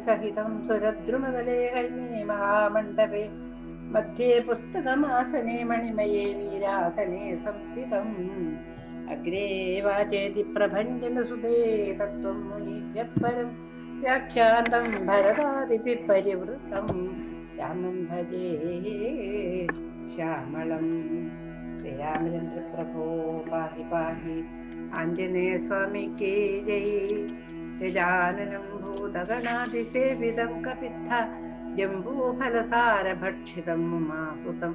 സഹിതം സുരദ്രുമതലേ കഴിഞ്ഞേ മഹാമണ്ഡപേ മധ്യേ പുസ്തകമാസനെ മണിമയേ വീരാസനെ സംസ്ഥിതം അഗ്രേ വാചേതി പ്രഭഞ്ജനസുതേ തത്വം മുനിഭ്യഃ പരം വ്യാഖ്യാന്തം ഭരതാദിഭിः പരിവൃതം രാമം ഭജേ ശ്യാമളം. ശ്രീരാമചന്ദ്ര പ്രഭോ പാഹി പാഹി. ആഞ്ജനേയ സ്വാമിക്ക് ജയ്. ഗജാനനം ഭൂതഗണാതിസേവിതം കപിത്ഥ ജംബൂഫലസാരഭക്ഷിതം ഉമാസുതം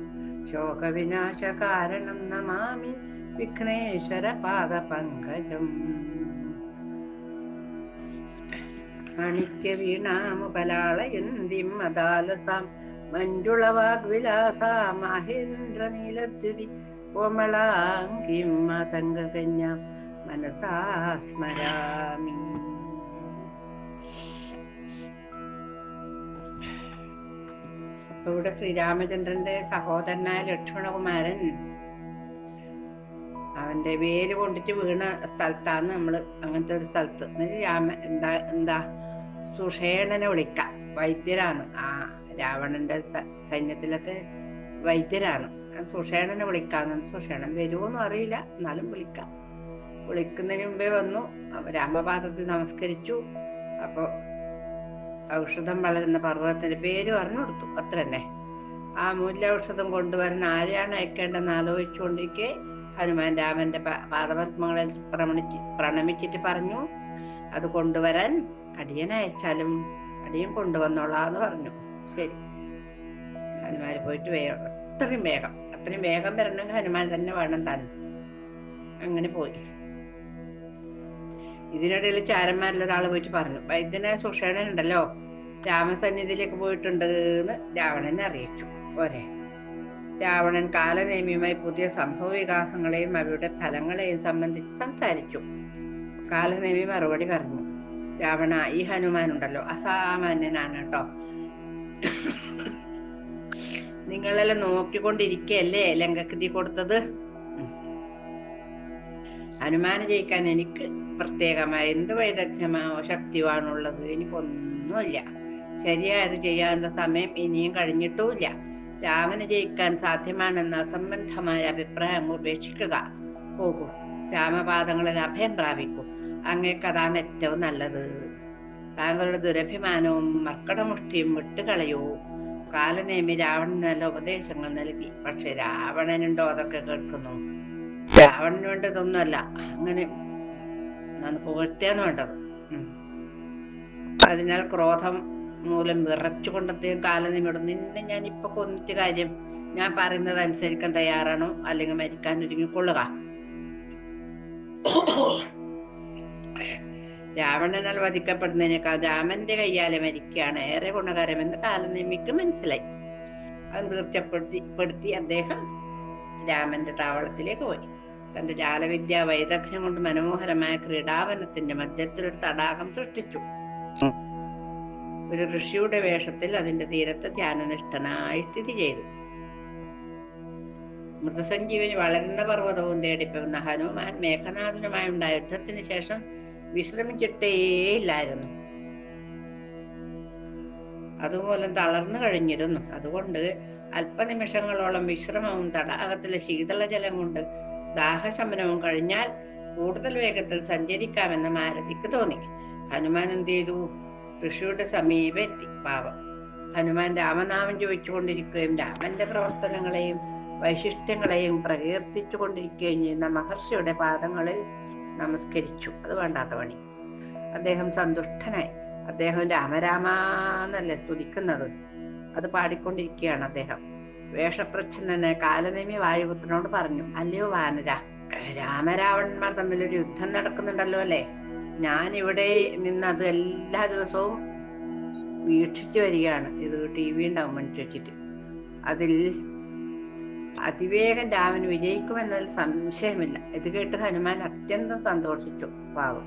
ശോകവിനാശകാരണം നമാമി വിഘ്നേശ്വര പാദപങ്കജം. മാണിക്യവീണാമുപലാളയന്തിം മദാലസാം മഞ്ജുളവാഗ്വിലാസാ മഹേന്ദ്രനീലദ്യുതി കോമളാംഗിം മാതംഗകന്യാം മനസാ സ്മരാമി. ഇവിടെ ശ്രീരാമചന്ദ്രന്റെ സഹോദരനായ ലക്ഷ്മണകുമാരൻ അവന്റെ വേര് കൊണ്ടിട്ട് വീണ സ്ഥലത്താണ് നമ്മള് അങ്ങനത്തെ ഒരു സ്ഥലത്ത് എന്താ സുഷേണനെ വിളിക്കാം. വൈദ്യരാണ്. ആ രാവണന്റെ സൈന്യത്തിലത്തെ വൈദ്യരാണ്. സുഷേണനെ വിളിക്കാന്ന്. സുഷേണൻ വരുമോന്നും അറിയില്ല, എന്നാലും വിളിക്കാം. വിളിക്കുന്നതിന് മുമ്പേ വന്നു. രാമപാദത്തിൽ നമസ്കരിച്ചു. അപ്പൊ ഔഷധം വളരുന്ന പർവ്വതത്തിന്റെ പേര് പറഞ്ഞു കൊടുത്തു. അത്ര തന്നെ. ആ മൂല്യൌഷധം കൊണ്ടുവരാൻ ആരെയാണ് അയക്കേണ്ടെന്ന് ആലോചിച്ചുകൊണ്ടിരിക്കെ ഹനുമാൻ രാമന്റെ പാദപത്മങ്ങളിൽ പ്രണമിച്ചിട്ട് പറഞ്ഞു, അത് കൊണ്ടുവരാൻ അടിയനെ അയച്ചാലും അടിയൻ കൊണ്ടുവന്നോളാന്ന് പറഞ്ഞു. ശരി. ഹനുമാൻ പോയിട്ട് അത്രയും വേഗം വരണമെങ്കിൽ ഹനുമാൻ തന്നെ വേണം താൻ. അങ്ങനെ പോയി. ഇതിനിടയിൽ ചാരന്മാരിലൊരാൾ പോയിട്ട് പറഞ്ഞു, വൈദ്യനായ സുഷേണൻ ഉണ്ടല്ലോ രാമസന്നിധിയിലേക്ക് പോയിട്ടുണ്ട് എന്ന് രാവണനെ അറിയിച്ചു. പോരെ. രാവണൻ കാലനേമിയുമായി പുതിയ സംഭവ വികാസങ്ങളെയും അവയുടെ ഫലങ്ങളെയും സംബന്ധിച്ച് സംസാരിച്ചു. കാലനേമി മറുപടി പറഞ്ഞു, രാവണ, ഈ ഹനുമാൻ ഉണ്ടല്ലോ അസാമാന്യനാണ് കേട്ടോ. നിങ്ങളെല്ലാം നോക്കിക്കൊണ്ടിരിക്കല്ലേ ലങ്കക്ക് കൊടുത്തത്. ഹനുമാനെ ജയിക്കാൻ എനിക്ക് പ്രത്യേകമായ എന്ത് വൈദഗ്ധ്യമോ ശക്തിയാണുള്ളത്? എനിക്കൊന്നുമില്ല. ശരിയായത് ചെയ്യാനുള്ള സമയം ഇനിയും കഴിഞ്ഞിട്ടുമില്ല. രാമനെ ജയിക്കാൻ സാധ്യമാണെന്ന അസംബന്ധമായ അഭിപ്രായം ഉപേക്ഷിക്കുക. പോകൂ, രാമപാദങ്ങളിൽ അഭയം പ്രാപിക്കൂ. അങ്ങേക്കതാണ് ഏറ്റവും നല്ലത്. താങ്കളുടെ ദുരഭിമാനവും മർക്കടമുഷ്ടിയും വിട്ടുകളയൂ. കാലനേമി രാവണന് നല്ല ഉപദേശങ്ങൾ നൽകി. പക്ഷെ രാവണനുണ്ടോ അതൊക്കെ കേൾക്കുന്നു? രാവണന് വേണ്ടതൊന്നുമല്ല, അങ്ങനെ പുകഴ്ത്തിയാണ് വേണ്ടത്. അതിനാൽ ക്രോധം മൂലം വിറച്ചുകൊണ്ട് അദ്ദേഹം കാലനേമിയോട്, നിന്നെ ഞാൻ ഇപ്പൊ കൊന്നിട്ട് കാര്യം, ഞാൻ പറയുന്നത് അനുസരിക്കാൻ തയ്യാറാണോ അല്ലെങ്കിൽ മരിക്കാൻ ഒരുങ്ങിക്കൊള്ളുക. രാവണനാൽ വധിക്കപ്പെടുന്നതിനേക്കാൾ രാമന്റെ കയ്യാലെ മരിക്കുകയാണ് ഏറെ ഗുണകരമെന്ന് കാലനേമിക്ക് മനസ്സിലായി. അത് തീർച്ചപ്പെടുത്തി അദ്ദേഹം രാമന്റെ താവളത്തിലേക്ക് പോയി. തന്റെ ജാലവിദ്യ വൈദഗ്ധ്യം കൊണ്ട് മനോഹരമായ ക്രീഡാവനത്തിന്റെ മധ്യത്തിലൊരു തടാകം സൃഷ്ടിച്ചു. ഒരു ഋഷിയുടെ വേഷത്തിൽ അതിന്റെ തീരത്ത് ധ്യാനനിഷ്ഠനായി സ്ഥിതി ചെയ്തു. മൃതസഞ്ജീവനി വളരുന്ന പർവ്വതവും തേടിപ്പോകുന്ന ഹനുമാൻ മേഘനാഥനുമായി ഉണ്ടായ യുദ്ധത്തിന് ശേഷം വിശ്രമിച്ചിട്ടേയില്ലായിരുന്നു. അതുമൂലം തളർന്നു കഴിഞ്ഞിരുന്നു. അതുകൊണ്ട് അല്പനിമിഷങ്ങളോളം വിശ്രമവും തടാകത്തിലെ ശീതളജലം കൊണ്ട് ദാഹശമനവും കഴിഞ്ഞാൽ കൂടുതൽ വേഗത്തിൽ സഞ്ചരിക്കാമെന്ന് മാരുതിക്ക് തോന്നി. ഹനുമാൻ എന്ത് ചെയ്തു? ഋഷിയുടെ സമീപം എത്തി. പാവം ഹനുമാൻ രാമനാമം ചോദിച്ചുകൊണ്ടിരിക്കുകയും രാമന്റെ പ്രവർത്തനങ്ങളെയും വൈശിഷ്ട്യങ്ങളെയും പ്രകീർത്തിച്ചു കൊണ്ടിരിക്കുകയും ചെയ്യുന്ന മഹർഷിയുടെ പാദങ്ങളിൽ നമസ്കരിച്ചു. അത് വേണ്ടാത്ത പണി. അദ്ദേഹം സന്തുഷ്ടനായി. അദ്ദേഹം രാമരാമെന്നല്ലേ സ്തുതിക്കുന്നത്. അത് പാടിക്കൊണ്ടിരിക്കുകയാണ് അദ്ദേഹം. വേഷപ്രച്ഛന്നനായ കാലനേമി വായുപുത്രനോട് പറഞ്ഞു, അല്ലയോ വാനര, രാമരാവണന്മാർ തമ്മിലൊരു യുദ്ധം നടക്കുന്നുണ്ടല്ലോ അല്ലേ? ഞാൻ ഇവിടെ നിന്ന് അത് എല്ലാ ദിവസവും വീക്ഷിച്ചു വരികയാണ്. ഇത് TV ഉണ്ടാവും മനുഷ്യ വെച്ചിട്ട്. അതിൽ അതിവേഗം രാമൻ വിജയിക്കുമെന്നതിൽ സംശയമില്ല. ഇത് കേട്ട് ഹനുമാൻ അത്യന്തം സന്തോഷിച്ചു. പാവം,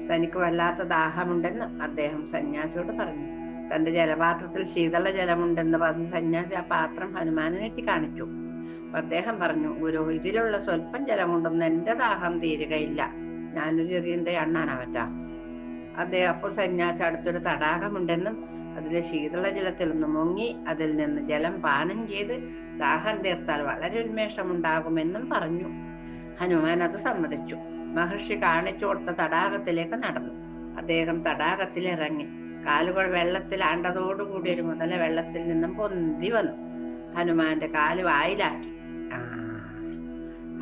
തനിക്ക് വല്ലാത്ത ദാഹമുണ്ടെന്ന് അദ്ദേഹം സന്യാസിയോട് പറഞ്ഞു. തന്റെ ജലപാത്രത്തിൽ ശീതള ജലമുണ്ടെന്ന് പറഞ്ഞ് സന്യാസി ആ പാത്രം ഹനുമാനെ നീട്ടി കാണിച്ചു. അദ്ദേഹം പറഞ്ഞു, ഗുരു, ഇതിലുള്ള സ്വല്പം ജലം കൊണ്ടൊന്നും എന്റെ ദാഹം തീരുകയില്ല. ഞാനൊരു ചെറിയ അണ്ണാനാ പറ്റാ. അദ്ദേഹം അപ്പോൾ സന്യാസി അടുത്തൊരു തടാകമുണ്ടെന്നും അതിലെ ശീതള ജലത്തിൽ ഒന്ന് മുങ്ങി അതിൽ നിന്ന് ജലം പാനം ചെയ്ത് ദാഹം തീർത്താൽ വളരെ ഉന്മേഷമുണ്ടാകുമെന്നും പറഞ്ഞു. ഹനുമാൻ അത് സമ്മതിച്ചു. മഹർഷി കാണിച്ചു കൊടുത്ത തടാകത്തിലേക്ക് നടന്നു. അദ്ദേഹം തടാകത്തിൽ ഇറങ്ങി. കാലുകൾ വെള്ളത്തിൽ ആണ്ടതോടുകൂടി ഒരു മുതല വെള്ളത്തിൽ നിന്നും പൊന്തി വന്നു. ഹനുമാന്റെ കാല് വായിലാക്കി.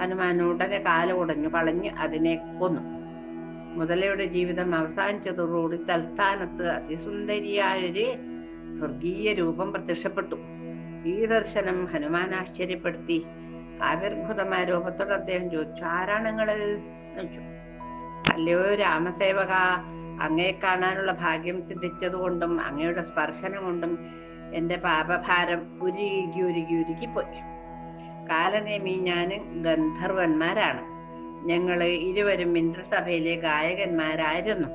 ഹനുമാൻ ഉടനെ കാല് ഉടഞ്ഞു കളഞ്ഞ് അതിനെ കൊന്നു. മുതലയുടെ ജീവിതം അവസാനിച്ചതോടുകൂടി തൽസ്ഥാനത്ത് അതിസുന്ദരിയായൊരു സ്വർഗീയ രൂപം പ്രത്യക്ഷപ്പെട്ടു. ഈ ദർശനം ഹനുമാൻ ആശ്ചര്യപ്പെടുത്തി. ആവിർഭൂതമായ രൂപത്തോട് അദ്ദേഹം ചോദിച്ചു, ആരാണ് നിങ്ങളിൽ ചോദിച്ചു. അല്ലയോ രാമസേവക, അങ്ങയെ കാണാനുള്ള ഭാഗ്യം സിദ്ധിച്ചതുകൊണ്ടും അങ്ങയുടെ സ്പർശനം കൊണ്ടും എന്റെ പാപഭാരം ഉരുകി ഉരുകി ഉരുകി പോയി. കാലനേമി ഞാനും ഗന്ധർവന്മാരാണ്. ഞങ്ങള് ഇരുവരും ഇന്ദ്രസഭയിലെ ഗായകന്മാരായിരുന്നു.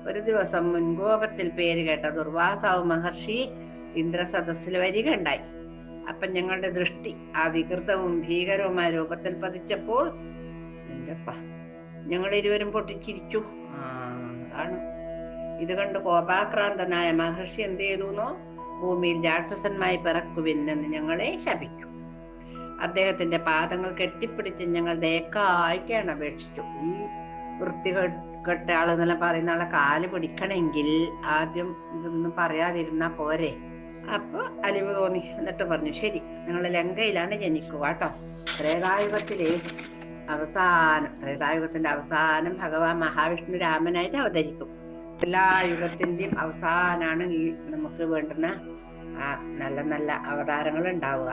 ഒരു ദിവസം മുൻകോപത്തിൽ പേര് കേട്ട ദുർവാസാവ് മഹർഷി ഇന്ദ്രസദസ്സിൽ വരികയുണ്ടായി. അപ്പൊ ഞങ്ങളുടെ ദൃഷ്ടി ആ വികൃതവും ഭീകരവുമായ രൂപത്തിൽ പതിച്ചപ്പോൾ ഞങ്ങൾ ഇരുവരും പൊട്ടിച്ചിരിച്ചു. അതാണ്. ഇത് കണ്ട് കോപാക്രാന്തനായ മഹർഷി എന്ത് ചെയ്തുന്നോ, ഭൂമിയിൽ രാക്ഷസന്മായി പിറക്കുവിനെന്ന് ഞങ്ങളെ ശപിച്ചു. അദ്ദേഹത്തിന്റെ പാദങ്ങൾ കെട്ടിപ്പിടിച്ച് ഞങ്ങൾ ദയക്കായ്ക്കാണ് അപേക്ഷിച്ചു. ഈ വൃത്തികെട്ട ആളെന്നെല്ലാം പറയുന്ന ആളെ കാല് പിടിക്കണമെങ്കിൽ ആദ്യം ഇതൊന്നും പറയാതിരുന്നാ പോരെ. അപ്പൊ അലിവ് തോന്നി. എന്നിട്ട് പറഞ്ഞു, ശരി, നിങ്ങൾ ലങ്കയിലാണ് ജനിക്കുക കേട്ടോ. ത്രേതായുഗത്തിന്റെ അവസാനം ഭഗവാൻ മഹാവിഷ്ണു രാമനായിട്ട് അവതരിക്കും. എല്ലാ യുഗത്തിന്റെയും അവസാനാണ് ഈ നമുക്ക് വേണ്ടുന്ന നല്ല നല്ല അവതാരങ്ങൾ ഉണ്ടാവുക.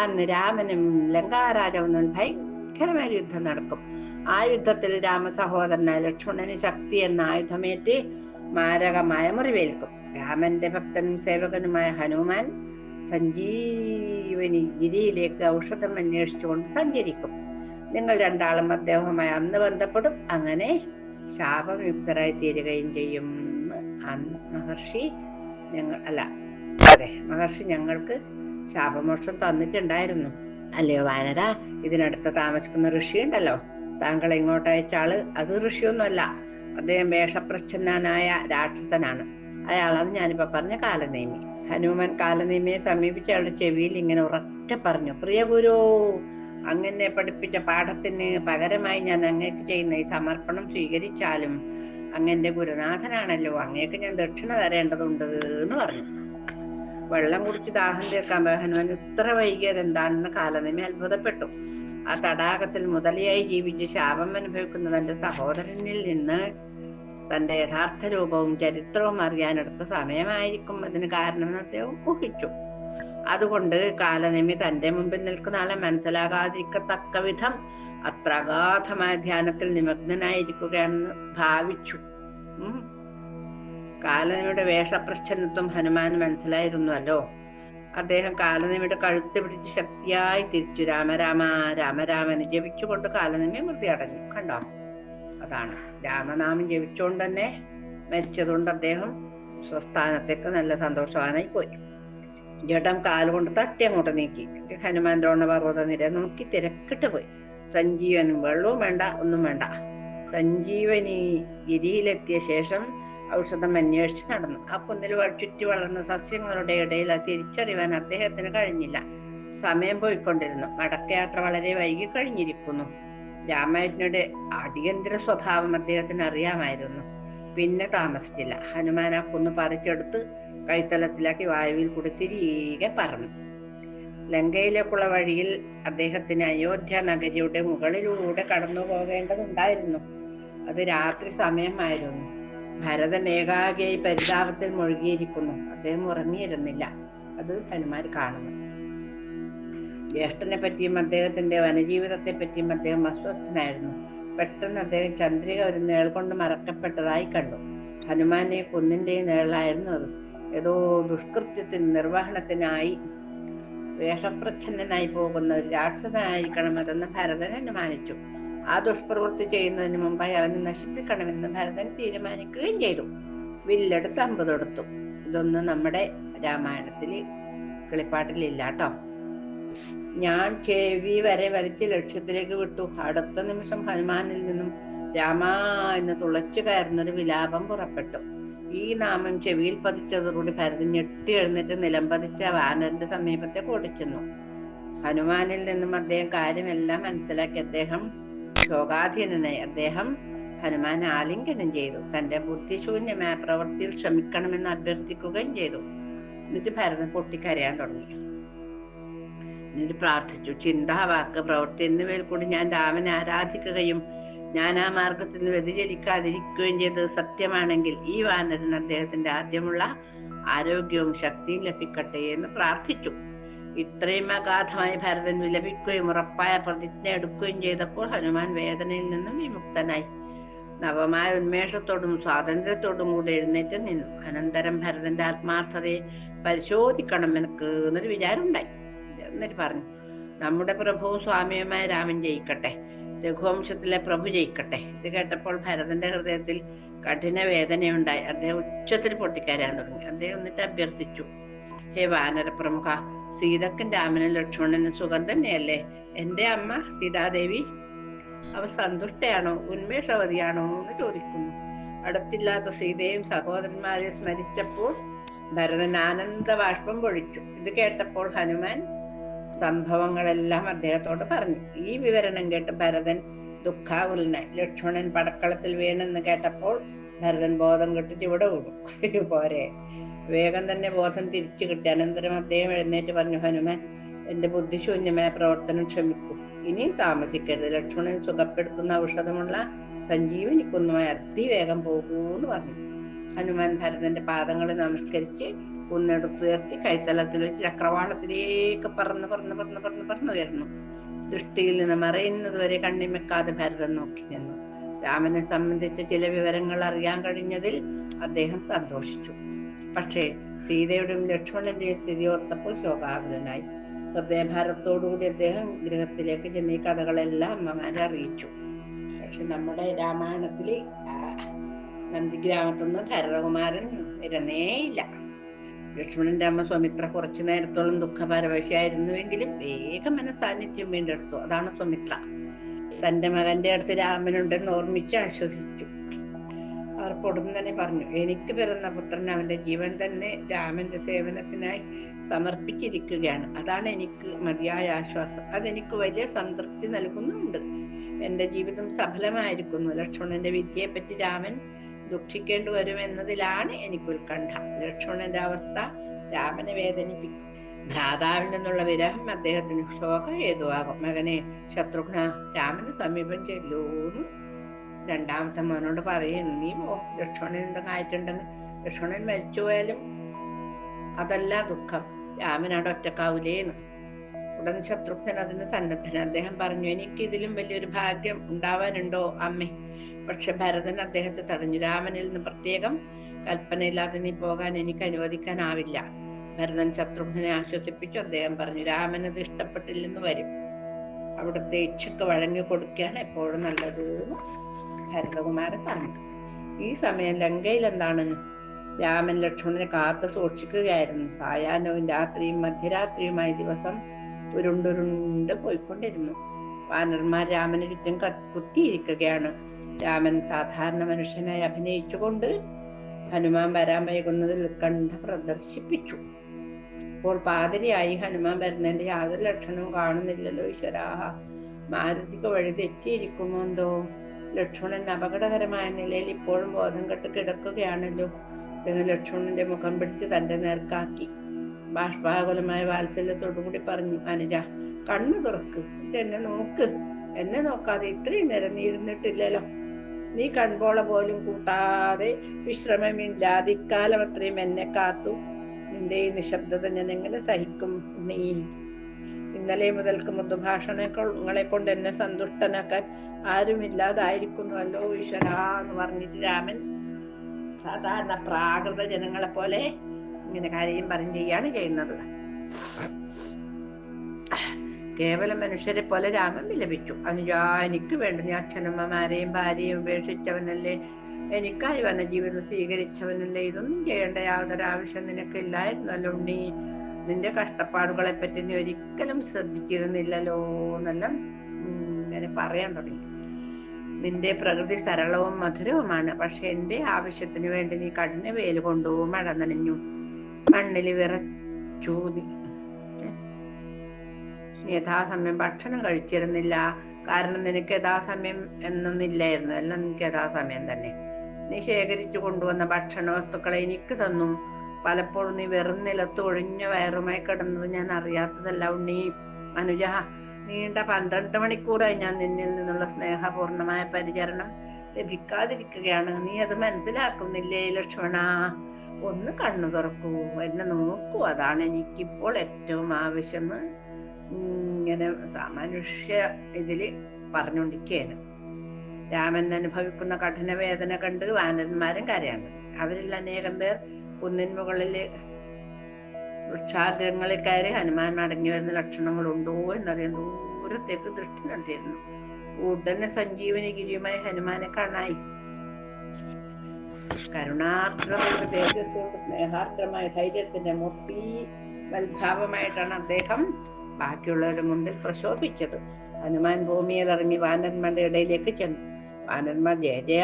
അന്ന് രാമനും ലങ്കാരാജാവും ഭയങ്കരമായ യുദ്ധം നടക്കും. ആ യുദ്ധത്തിൽ രാമ സഹോദരനായ ലക്ഷ്മണന് ശക്തി എന്ന ആയുധമേറ്റ് മാരകമായ മുറിവേൽക്കും. രാമന്റെ ഭക്തനും സേവകനുമായ ഹനുമാൻ സഞ്ജീവനി ഗിരിയിലേക്ക് ഔഷധം അന്വേഷിച്ചുകൊണ്ട് സഞ്ചരിക്കും. നിങ്ങൾ രണ്ടാളും അദ്ദേഹവുമായി അന്ന് ബന്ധപ്പെടും. അങ്ങനെ ശാപയുക്തരായി തീരുകയും ചെയ്യും. മഹർഷി ഞങ്ങൾക്ക് ശാപമോക്ഷം തന്നിട്ടുണ്ടായിരുന്നു. അല്ലയോ വാനര, ഇതിനടുത്ത് താമസിക്കുന്ന ഋഷി ഉണ്ടല്ലോ, താങ്കൾ ഇങ്ങോട്ട് അയച്ച ആള് അത് ഋഷിയൊന്നുമല്ല. അദ്ദേഹം വേഷപ്രച്ഛന്നനായ രാക്ഷസനാണ്. അയാളാണ് ഞാനിപ്പോ പറഞ്ഞ കാലനേമി. ഹനുമാൻ കാലനേമിയെ സമീപിച്ച അയാളുടെ ചെവിയിൽ ഇങ്ങനെ ഉറക്കെ പറഞ്ഞു, പ്രിയ ഗുരു, അങ്ങനെ പഠിപ്പിച്ച പാഠത്തിന് പകരമായി ഞാൻ അങ്ങേക്ക് ചെയ്യുന്ന ഈ സമർപ്പണം സ്വീകരിച്ചാലും അങ്ങന്റെ ഗുരുനാഥനാണല്ലോ, അങ്ങേക്ക് ഞാൻ ദക്ഷിണ തരേണ്ടതുണ്ട് എന്ന് പറഞ്ഞു. വെള്ളം കുടിച്ച് ദാഹം തീർക്കാൻ ഹനുമാൻ ഇത്ര വൈകിയത് എന്താണെന്ന് കാലനേമി അത്ഭുതപ്പെട്ടു. ആ തടാകത്തിൽ മുതലയായി ജീവിച്ച് ശാപം അനുഭവിക്കുന്ന തന്റെ സഹോദരനിൽ നിന്ന് തന്റെ യഥാർത്ഥ രൂപവും ചരിത്രവും അറിയാനെടുത്ത സമയമായിരിക്കും അതിന് കാരണമെന്ന് അദ്ദേഹം ഊഹിച്ചു. അതുകൊണ്ട് കാലനേമി തന്റെ മുമ്പിൽ നിൽക്കുന്ന ആളെ മനസ്സിലാകാതിരിക്കത്തക്ക വിധം അത്ര അഗാധമായ ധ്യാനത്തിൽ നിമഗ്നനായിരിക്കുകയാണെന്ന് ഭാവിച്ചു. കാലനേമിയുടെ വേഷപ്രച്ഛന്നത്വം ഹനുമാൻ മനസ്സിലായിരുന്നുവല്ലോ. അദ്ദേഹം കാലനേമിയുടെ കഴുത്ത് പിടിച്ച് ശക്തിയായി തിരിച്ചു രാമരാമ രാമരാമന് ജപിച്ചുകൊണ്ട് കാലനേമി മൃതി അടഞ്ഞു. കണ്ടോ, അതാണ് രാമനാമം ജപിച്ചുകൊണ്ട് തന്നെ മരിച്ചതുകൊണ്ട് അദ്ദേഹം സ്വസ്ഥാനത്തേക്ക് നല്ല സന്തോഷവാനായി പോയി. ജഡം കാലുകൊണ്ട് തട്ടി അങ്ങോട്ട് നീക്കി. ഹനുമാൻ ദ്രോണപർവ്വത നിര നോക്കി തിരക്കിട്ട് പോയി. സഞ്ജീവനും വെള്ളവും വേണ്ട, ഒന്നും വേണ്ട. സഞ്ജീവനി ഗിരിയിലെത്തിയ ശേഷം ഔഷധം അന്വേഷിച്ച് നടന്നു. ആ കുന്നിൽ ചുറ്റി വളർന്ന സസ്യങ്ങളുടെ ഇടയിൽ അത് തിരിച്ചറിയാൻ അദ്ദേഹത്തിന് കഴിഞ്ഞില്ല. സമയം പോയിക്കൊണ്ടിരുന്നു. മടക്കയാത്ര വളരെ വൈകി കഴിഞ്ഞിരിക്കുന്നു. രാമായണയുടെ അടിയന്തര സ്വഭാവം അദ്ദേഹത്തിന് അറിയാമായിരുന്നു. പിന്നെ താമസിച്ചില്ല. ഹനുമാൻ ആ കുന്ന് പറിച്ചെടുത്ത് കൈത്തലത്തിലാക്കി വായുവിൽ കൂടി തിരികെ പറന്നു. ലങ്കയിലേക്കുള്ള വഴിയിൽ അദ്ദേഹത്തിന് അയോധ്യ നഗരിയുടെ മുകളിലൂടെ കടന്നു പോകേണ്ടതുണ്ടായിരുന്നു. അത് രാത്രി സമയമായിരുന്നു. ഭരതൻ ഏകാഗിയായി പരിതാപത്തിൽ മുഴുകിയിരിക്കുന്നു. അദ്ദേഹം ഉറങ്ങിയിരുന്നില്ല. അത് ഹനുമാൻ കാണുന്നു. ജ്യേഷ്ഠനെ പറ്റിയും അദ്ദേഹത്തിന്റെ വനജീവിതത്തെ പറ്റിയും അദ്ദേഹം അസ്വസ്ഥനായിരുന്നു. പെട്ടെന്ന് അദ്ദേഹം ചന്ദ്രിക ഒരു നിഴൽ കൊണ്ട് മറക്കപ്പെട്ടതായി കണ്ടു. ഹനുമാന്റെ കുന്നിന്റെ നിഴലായിരുന്നു അത്. ഏതോ ദുഷ്കൃത്യത്തിന് നിർവഹണത്തിനായി വേഷപ്രച്ഛന്നനായി പോകുന്ന ഒരു രാക്ഷസനായിരിക്കണം അതെന്ന് ഭരതൻ അനുമാനിച്ചു. ആ ദുഷ്പ്രവൃത്തി ചെയ്യുന്നതിന് മുമ്പായി അവനെ നശിപ്പിക്കണമെന്ന് ഭരതൻ തീരുമാനിക്കുകയും ചെയ്തു. വില്ലെടുത്ത് അമ്പ് തൊടുത്തു. ഇതൊന്നും നമ്മുടെ രാമായണത്തില് കിളിപ്പാട്ടിലില്ല കേട്ടോ. ഞാൻ ചെവി വരെ വലിച്ച് ലക്ഷ്യത്തിലേക്ക് വിട്ടു. അടുത്ത നിമിഷം ഹനുമാനിൽ നിന്നും രാമാ എന്ന് തുളച്ചു കയറുന്നൊരു വിലാപം പുറപ്പെട്ടു. ഈ നാമം ചെവിയിൽ പതിച്ചതോടുകൂടി ഭരതൻ ഞെട്ടി എഴുന്നേറ്റ് നിലംപതിച്ച വാനരന്റെ സമീപത്തേക്ക് ഓടിച്ചെന്നു. ഹനുമാനിൽ നിന്നും അദ്ദേഹം കാര്യമെല്ലാം മനസ്സിലാക്കി ശോകാധീനനായി. അദ്ദേഹം ഹനുമാനെ ആലിംഗനം ചെയ്തു. തന്റെ ബുദ്ധിശൂന്യമായ പ്രവൃത്തിയിൽ ക്ഷമിക്കണമെന്ന് അഭ്യർത്ഥിക്കുകയും ചെയ്തു. എന്നിട്ട് ഭരതൻ പൊട്ടിക്കരയാൻ തുടങ്ങി. എന്നിട്ട് പ്രാർത്ഥിച്ചു, ചിന്ത, വാക്ക്, പ്രവൃത്തി എന്നിവയിൽ കൂടി ഞാൻ രാമനെ ആരാധിക്കുകയും ഞാൻ ആ മാർഗത്തിൽ നിന്ന് വ്യതിചലിക്കാതിരിക്കുകയും ചെയ്തത് സത്യമാണെങ്കിൽ ഈ വാനരൻ അദ്ദേഹത്തിന്റെ ആദ്യമുള്ള ആരോഗ്യവും ശക്തിയും ലഭിക്കട്ടെ എന്ന് പ്രാർത്ഥിച്ചു. ഇത്രയും അഗാധമായി ഭരതൻ വിലപിക്കുകയും ഉറപ്പായ പ്രതിജ്ഞ എടുക്കുകയും ചെയ്തപ്പോൾ ഹനുമാൻ വേദനയിൽ നിന്നും വിമുക്തനായി നവമായ ഉന്മേഷത്തോടും സ്വാതന്ത്ര്യത്തോടും കൂടി എഴുന്നേറ്റ് നിന്നു. അനന്തരം ഭരതന്റെ ആത്മാർത്ഥതയെ പരിശോധിക്കണം എനിക്ക് എന്നൊരു വിചാരം ഉണ്ടായി. എന്നിട്ട് പറഞ്ഞു, നമ്മുടെ പ്രഭുവും സ്വാമിയുമായ രാമൻ ജയിക്കട്ടെ, രഘുവംശത്തിലെ പ്രഭു ജയിക്കട്ടെ. ഇത് കേട്ടപ്പോൾ ഭരതന്റെ ഹൃദയത്തിൽ കഠിന വേദനയുണ്ടായി. അദ്ദേഹം ഉച്ചത്തിൽ പൊട്ടിക്കരയാൻ തുടങ്ങി. അദ്ദേഹം എന്നിട്ട് അഭ്യർത്ഥിച്ചു, ഹേ വാനര പ്രമുഖ, സീതക്കും രാമനും ലക്ഷ്മണനും സുഖം തന്നെയല്ലേ? എന്റെ അമ്മ സീതാദേവി അവർ സന്തുഷ്ടയാണോ, ഉന്മേഷവതിയാണോ എന്ന് ചോദിക്കുന്നു. അടുത്തില്ലാത്ത സീതയും സഹോദരന്മാരെയും സ്മരിച്ചപ്പോൾ ഭരതൻ ആനന്ദ ബാഷ്പം പൊഴിച്ചു. ഇത് കേട്ടപ്പോൾ ഹനുമാൻ സംഭവങ്ങളെല്ലാം അദ്ദേഹത്തോട് പറഞ്ഞു. ഈ വിവരണം കേട്ട് ഭരതൻ ദുഃഖാകുലനായി. ലക്ഷ്മണൻ പടക്കളത്തിൽ വീണെന്ന് കേട്ടപ്പോൾ ഭരതൻ ബോധം കെട്ടിട്ട് ഇവിടെ വീണു. പോരെ, വേഗം തന്നെ ബോധം തിരിച്ചു കിട്ടി. അനന്തരം അദ്ദേഹം എഴുന്നേറ്റ് പറഞ്ഞു, ഹനുമാൻ, എന്റെ ബുദ്ധിശൂന്യമായ പ്രവർത്തനം ക്ഷമിക്കൂ. ഇനിയും താമസിക്കരുത്. ലക്ഷ്മണൻ സുഖപ്പെടുത്തുന്ന ഔഷധമുള്ള സഞ്ജീവനിക്കുന്നുമായി അതിവേഗം പോകൂന്ന് പറഞ്ഞു. ഹനുമാൻ ഭരതന്റെ പാദങ്ങളെ നമസ്കരിച്ച് കുന്നെടുത്തുയർത്തി കൈത്തലത്തിൽ വെച്ച് ചക്രവാളത്തിലേക്ക് പറന്നുയർന്നു. ദൃഷ്ടിയിൽ നിന്ന് മറയുന്നത് വരെ കണ്ണിമെക്കാതെ ഭരതൻ നോക്കി നിന്നു. രാമനെ സംബന്ധിച്ച ചില വിവരങ്ങൾ അറിയാൻ കഴിഞ്ഞതിൽ അദ്ദേഹം സന്തോഷിച്ചു. പക്ഷേ സീതയുടെയും ലക്ഷ്മണന്റെയും സ്ഥിതി ഓർത്തപ്പോൾ ശോകാകുലനായി. ഹൃദയഭാരത്തോടുകൂടി അദ്ദേഹം ഗൃഹത്തിലേക്ക് ചെന്ന് ഈ കഥകളെല്ലാം അമ്മമാരെ അറിയിച്ചു. പക്ഷെ നമ്മുടെ രാമായണത്തില് നന്ദിഗ്രാമത്തുനിന്ന് ഭരതകുമാരൻ വരുന്നേയില്ല. ലക്ഷ്മണന്റെ അമ്മ സുമിത്ര കുറച്ചു നേരത്തോളം ദുഃഖപരവശയായിരുന്നുവെങ്കിലും വേഗം മനസാന്നിധ്യം വീണ്ടെടുത്തു. അതാണ് സുമിത്ര. തന്റെ മകന്റെ അടുത്ത് രാമനുണ്ടെന്ന് ഓർമ്മിച്ച് ആശ്വസിച്ചു. അവർ പൊടുന്നനെ പറഞ്ഞു, എനിക്ക് പിറന്ന പുത്രൻ അവന്റെ ജീവൻ തന്നെ രാമന്റെ സേവനത്തിനായി സമർപ്പിച്ചിരിക്കുകയാണ്. അതാണ് എനിക്ക് മതിയായ ആശ്വാസം. അതെനിക്ക് വലിയ സംതൃപ്തി നൽകുന്നുണ്ട്. എന്റെ ജീവിതം സഫലമായിരിക്കുന്നു. ലക്ഷ്മണന്റെ വിദ്യയെപ്പറ്റി രാമൻ ദുഃഖിക്കേണ്ടി വരുമെന്നതിലാണ് എനിക്ക് ഉത്കണ്ഠ. ലക്ഷ്മണന്റെ അവസ്ഥ രാമനെ വേദനിപ്പിക്കും. ഭ്രാതാവിൽ നിന്നുള്ള വിരഹം അദ്ദേഹത്തിന് ശോക ഹേതുവാകും. മകനെ ശത്രുഘ്ന, രാമന് സമീപം ചെല്ലൂന്ന് രണ്ടാമത്തെ മോനോട് പറയുന്നു. നീ പോ, ലക്ഷ്മണൻ എന്തെങ്കിലും ആയിട്ടുണ്ടെങ്കിൽ, ലക്ഷ്മണൻ മരിച്ചുപോയാലും അതല്ല ദുഃഖം, രാമനവിടെ ഒറ്റക്കാവൂലേന്ന്. ഉടൻ ശത്രുഘ്നൻ അതിന് സന്നദ്ധൻ. അദ്ദേഹം പറഞ്ഞു, എനിക്ക് ഇതിലും വലിയൊരു ഭാഗ്യം ഉണ്ടാവാനുണ്ടോ അമ്മേ? പക്ഷെ ഭരതൻ അദ്ദേഹത്തെ തടഞ്ഞു. രാമനിൽ നിന്ന് പ്രത്യേകം കൽപ്പനയില്ലാതെ നീ പോകാൻ എനിക്ക് അനുവദിക്കാനാവില്ല. ഭരതൻ ശത്രുഘ്നെ ആശ്വസിപ്പിച്ചു. അദ്ദേഹം പറഞ്ഞു, രാമനത് ഇഷ്ടപ്പെട്ടില്ലെന്ന് വരും. അവിടുത്തെ ഇച്ഛക്ക് വഴങ്ങി കൊടുക്കുകയാണ് എപ്പോഴും നല്ലത് എന്ന് ഭരതകുമാരൻ പറഞ്ഞു. ഈ സമയം ലങ്കയിൽ എന്താണ്? രാമൻ ലക്ഷ്മണനെ കാത്തു സൂക്ഷിക്കുകയായിരുന്നു. സായാഹ്നവും രാത്രിയും മധ്യരാത്രിയുമായ ദിവസം ഉരുണ്ടുരുണ്ട് പോയിക്കൊണ്ടിരുന്നു. വാനർമാർ രാമന് ചുറ്റും കുത്തിയിരിക്കുകയാണ്. രാമൻ സാധാരണ മനുഷ്യനായി അഭിനയിച്ചുകൊണ്ട് ഹനുമാൻ വരാൻ വൈകുന്നതിൽ ഉത്കണ്ഠ പ്രദർശിപ്പിച്ചു. ഇപ്പോൾ പാതിരിയായി. ഹനുമാൻ വരുന്നതിന്റെ യാതൊരു ലക്ഷണവും കാണുന്നില്ലല്ലോ. ഈശ്വരാ, മാരുതിക്ക് വഴി തെറ്റിയിരിക്കുമോ എന്തോ. ലക്ഷ്മണൻ അപകടകരമായ നിലയിൽ ഇപ്പോഴും ബോധം കെട്ട് കിടക്കുകയാണല്ലോ. ലക്ഷ്മണന്റെ മുഖം പിടിച്ച് തന്റെ നേർക്കാക്കി ബാഷ്പാകുലമായ വാത്സല്യത്തോടുകൂടി പറഞ്ഞു, അനുജ, കണ്ണു തുറക്ക്, എന്നെ നോക്ക്. എന്നെ നോക്കാതെ ഇത്രയും നേരം നീ ഇരുന്നിട്ടില്ലല്ലോ. നീ കൺപോള പോലും കൂട്ടാതെ വിശ്രമമില്ലാതെ ഇക്കാലം അത്രയും എന്നെ കാത്തു. നിന്റെ ഈ നിശബ്ദത ഞാൻ എങ്ങനെ സഹിക്കും? നീ ഇന്നലെ മുതൽക്ക് മൃദുഭാഷണങ്ങളെ കൊണ്ട് എന്നെ സന്തുഷ്ടനാക്കാൻ ആരുമില്ലാതായിരിക്കുന്നുവല്ലോ ഈശ്വരാ എന്ന് പറഞ്ഞിട്ട് രാമൻ സാധാരണ പ്രാകൃത ജനങ്ങളെ പോലെ ഇങ്ങനെ കാര്യം ചെയ്യുകയാണ് ചെയ്യുന്നത്. കേവലം മനുഷ്യരെ പോലെ രാമൻ വിലപിച്ചു. അനുജാ, എനിക്ക് വേണ്ട നീ അച്ഛനമ്മമാരെയും ഭാര്യയും ഉപേക്ഷിച്ചവനല്ലേ, എനിക്കായി വന്ന ജീവിതം സ്വീകരിച്ചവനല്ലേ. ഇതൊന്നും ചെയ്യേണ്ട യാതൊരു ആവശ്യം നിനക്കില്ലായിരുന്നല്ലോ ഉണ്ണി. നിന്റെ കഷ്ടപ്പാടുകളെ പറ്റി നീ ഒരിക്കലും ശ്രദ്ധിച്ചിരുന്നില്ലല്ലോ എന്നെല്ലാം ഇങ്ങനെ പറയാൻ തുടങ്ങി. നിന്റെ പ്രകൃതി സരളവും മധുരവുമാണ്. പക്ഷെ എന്റെ ആവശ്യത്തിനു വേണ്ടി നീ കഠിന വെയിൽ കൊണ്ടു മഴ നനഞ്ഞു, മണ്ണിൽ വിറച്ചു, നീ യഥാസമയം ഭക്ഷണം കഴിച്ചിരുന്നില്ല. കാരണം നിനക്ക് യഥാസമയം എന്നൊന്നില്ലായിരുന്നു, എല്ലാം നിനക്ക് യഥാസമയം തന്നെ. നീ ശേഖരിച്ചു കൊണ്ടുവന്ന ഭക്ഷണ വസ്തുക്കളെ എനിക്ക് തന്നു. പലപ്പോഴും നീ വെറും നിലത്ത് ഒഴിഞ്ഞ വയറുമായി കിടന്നത് ഞാൻ അറിയാത്തതല്ല ഉണ്ണി. അനുജ, നീണ്ട 12 മണിക്കൂറായി ഞാൻ നിന്നിൽ നിന്നുള്ള സ്നേഹപൂർണമായ പരിചരണം ലഭിക്കാതിരിക്കുകയാണ്. നീ അത് മനസ്സിലാക്കുന്നില്ലേ ലക്ഷ്മണ? ഒന്ന് കണ്ണു തുറക്കൂ, എന്നെ നോക്കൂ, അതാണ് എനിക്കിപ്പോൾ ഏറ്റവും ആവശ്യം. ഇങ്ങനെ മനുഷ്യ ഇതില് പറഞ്ഞുകൊണ്ടിരിക്കുകയാണ്. രാമൻ അനുഭവിക്കുന്ന കഠിന വേദന കണ്ട് വാനരന്മാരും കരയാണ്. അവരിൽ അനേകം പേർ കുന്നിൻ മുകളില് വൃക്ഷാഗ്രങ്ങളിൽ കയറി ഹനുമാൻ മടങ്ങി വരുന്ന ലക്ഷണങ്ങൾ ഉണ്ടോ എന്നറിയാൻ ദൂരത്തേക്ക് ദൃഷ്ടി നടത്തിയിരുന്നു. ഉടനെ സഞ്ജീവനിഗിരിയുമായി ഹനുമാനെ കാണായി. കരുണാർദ്രതയുടെ തേജസ്സുകൊണ്ട് സ്നേഹാർദ്രമായ ധൈര്യത്തിന്റെ മൂർത്തി വൽഭാവമായിട്ടാണ് അദ്ദേഹം ബാക്കിയുള്ളവരുടെ മുമ്പിൽ പ്രശോഭിച്ചത്. ഹനുമാൻ ഭൂമിയിൽ ഇറങ്ങി വാനന്മാരുടെ ഇടയിലേക്ക് ചെന്നു. വാനന്മാർ ജയ ജയ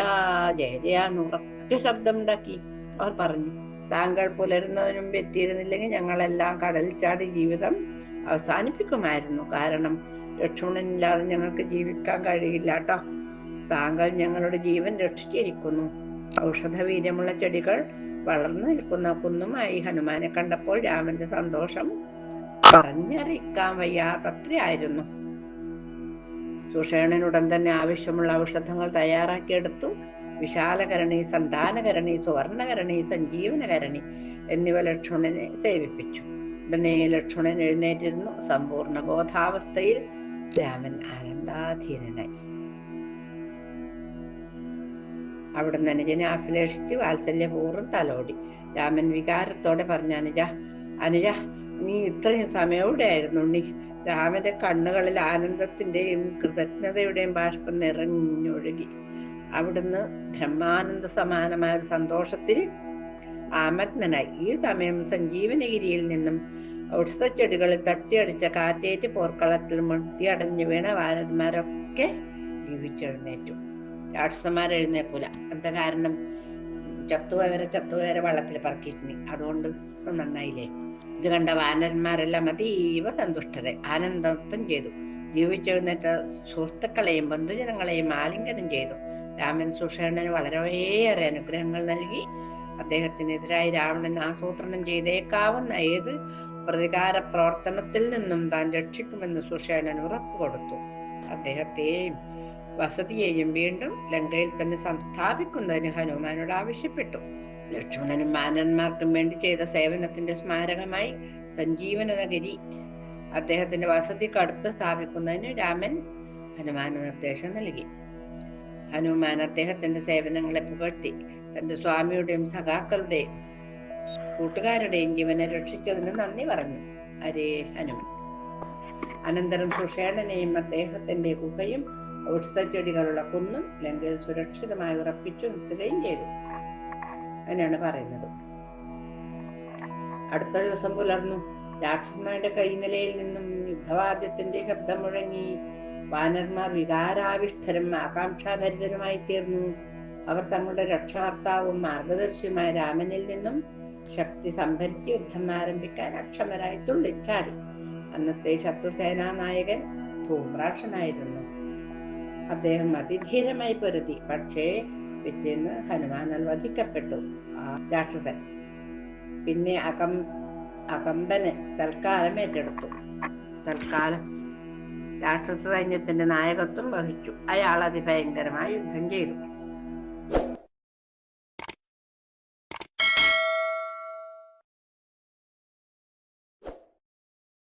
ജയ ജയ എന്ന് ഉറച്ച ശബ്ദമുണ്ടാക്കി. അവർ പറഞ്ഞു, താങ്കൾ പുലരുന്നതിന് മുമ്പ് എത്തിയിരുന്നില്ലെങ്കിൽ ഞങ്ങളെല്ലാം കടലിൽ ചാടി ജീവിതം അവസാനിപ്പിക്കുമായിരുന്നു. കാരണം ലക്ഷ്മണനില്ലാതെ ഞങ്ങൾക്ക് ജീവിക്കാൻ കഴിയില്ല കേട്ടോ. താങ്കൾ ഞങ്ങളുടെ ജീവൻ രക്ഷിച്ചിരിക്കുന്നു. ഔഷധവീര്യമുള്ള ചെടികൾ വളർന്നു നിൽക്കുന്ന കുന്നുമായി ഹനുമാനെ കണ്ടപ്പോൾ രാമന്റെ സന്തോഷം പറഞ്ഞറിയിക്കാൻ വയ്യാത്തത്രയായിരുന്നു. സുഷേണൻ ഉടൻ തന്നെ ആവശ്യമുള്ള ഔഷധങ്ങൾ തയ്യാറാക്കിയെടുത്തു. വിശാലകരണി, സന്താനകരണി, സുവർണകരണി, സഞ്ജീവനകരണി എന്നിവ ലക്ഷ്മണനെ സേവിപ്പിച്ചു. ഉടനെ ലക്ഷ്മണൻ എഴുന്നേറ്റിരുന്നു. സമ്പൂർണ്ണ ബോധാവസ്ഥയിൽ രാമൻ ആനന്ദാധീനനായി. അവിടുന്ന് അനുജനെ ആശ്ലേഷിച്ച് വാത്സല്യപൂർവ്വം തലോടി. രാമൻ വികാരത്തോടെ പറഞ്ഞു, അനുജ അനുജ നീ ഇത്രയും സമയം എവിടെയായിരുന്നു ഉണ്ണി? രാമന്റെ കണ്ണുകളിൽ ആനന്ദത്തിന്റെയും കൃതജ്ഞതയുടെയും ബാഷ്പം നിറഞ്ഞൊഴുകി. അവിടുന്ന് ബ്രഹ്മാനന്ദ സമാനമായ സന്തോഷത്തിൽ ആമഗ്നനായി. ഈ സമയം സഞ്ജീവനഗിരിയിൽ നിന്നും ഔഷധച്ചെടികളിൽ തട്ടിയടിച്ച കാറ്റേറ്റ് പോർക്കളത്തിൽ മുട്ടിയടഞ്ഞു വീണ വാനന്മാരൊക്കെ ജീവിച്ചെഴുന്നേറ്റു. രാക്ഷസന്മാരെഴുന്നേക്കൂല. എന്താ കാരണം? ചത്തുവരെ വള്ളത്തിൽ പറക്കിയിട്ടുണ്ട്. അതുകൊണ്ട് നന്നായില്ലേ? ഇത് കണ്ട വാനന്മാരെല്ലാം അതീവ സന്തുഷ്ടരെ ആനന്ദം ചെയ്തു. ജീവിച്ചെഴുന്നേറ്റ സുഹൃത്തുക്കളെയും ബന്ധുജനങ്ങളെയും ആലിംഗനം ചെയ്തു. രാമൻ സുഷേണന് വളരെയേറെ അനുഗ്രഹങ്ങൾ നൽകി. അദ്ദേഹത്തിനെതിരായി രാവണൻ ആസൂത്രണം ചെയ്തേക്കാവുന്ന ഏത് പ്രതികാര പ്രവർത്തനത്തിൽ നിന്നും താൻ രക്ഷിക്കുമെന്ന് സുഷേണൻ ഉറപ്പു കൊടുത്തു. അദ്ദേഹത്തെയും വസതിയെയും വീണ്ടും ലങ്കയിൽ തന്നെ സംസ്ഥാപിക്കുന്നതിന് ഹനുമാനോട് ആവശ്യപ്പെട്ടു. ലക്ഷ്മണനും വാനന്മാർക്കും വേണ്ടി ചെയ്ത സേവനത്തിന്റെ സ്മാരകമായി സഞ്ജീവനഗിരി അദ്ദേഹത്തിന്റെ വസതിക്കടുത്ത് സ്ഥാപിക്കുന്നതിന് രാമൻ ഹനുമാന് നിർദ്ദേശം നൽകി. ഹനുമാൻ അദ്ദേഹത്തിന്റെ സേവനങ്ങളെ പുകഴ്ത്തി. തന്റെ സ്വാമിയുടെയും സഖാക്കളുടെയും കൂട്ടുകാരുടെയും ജീവനെ രക്ഷിച്ചതിന് നന്ദി പറഞ്ഞു. ഹരേ ഹനുമാൻ. അനന്തരം സുഷേണനെയും അദ്ദേഹത്തിന്റെ ഗുഹയും ഔഷധച്ചെടികളുള്ള കുന്നും ലങ്കയിൽ സുരക്ഷിതമായി ഉറപ്പിച്ചു നിർത്തുകയും ചെയ്തു. അങ്ങനെയാണ് പറയുന്നത്. അടുത്ത ദിവസം പുലർന്നു. രാക്ഷസന്മാരുടെ കൈനിലയിൽ നിന്നും യുദ്ധവാദ്യത്തിന്റെ ശബ്ദം മുഴങ്ങി. വാനർമാർ വികാരാവിഷ്ഠരും ആകാംക്ഷാഭരിതരുമായി തീർന്നു. അവർ തങ്ങളുടെ രക്ഷാകർത്താവും മാർഗദർശിയുമായ രാമനിൽ നിന്നും ശക്തി സംഭരിച്ച് യുദ്ധം ആരംഭിക്കാൻ അക്ഷമരായി തുള്ളിച്ചാടി. അന്നത്തെ ശത്രുസേനാ നായകൻ ധൂമ്രാക്ഷനായിരുന്നു. അദ്ദേഹം അതിധീരമായി പൊരുതി. പക്ഷേ പിറ്റേന്ന് ഹനുമാനാൽ വധിക്കപ്പെട്ടു ആ രാക്ഷസൻ. പിന്നെ അകമ്പന് തൽക്കാലം ഏറ്റെടുത്തു. രാക്ഷസ സൈന്യത്തിന്റെ നായകത്വം വഹിച്ചു. അയാൾ അതിഭയങ്കരമായി യുദ്ധം ചെയ്തു.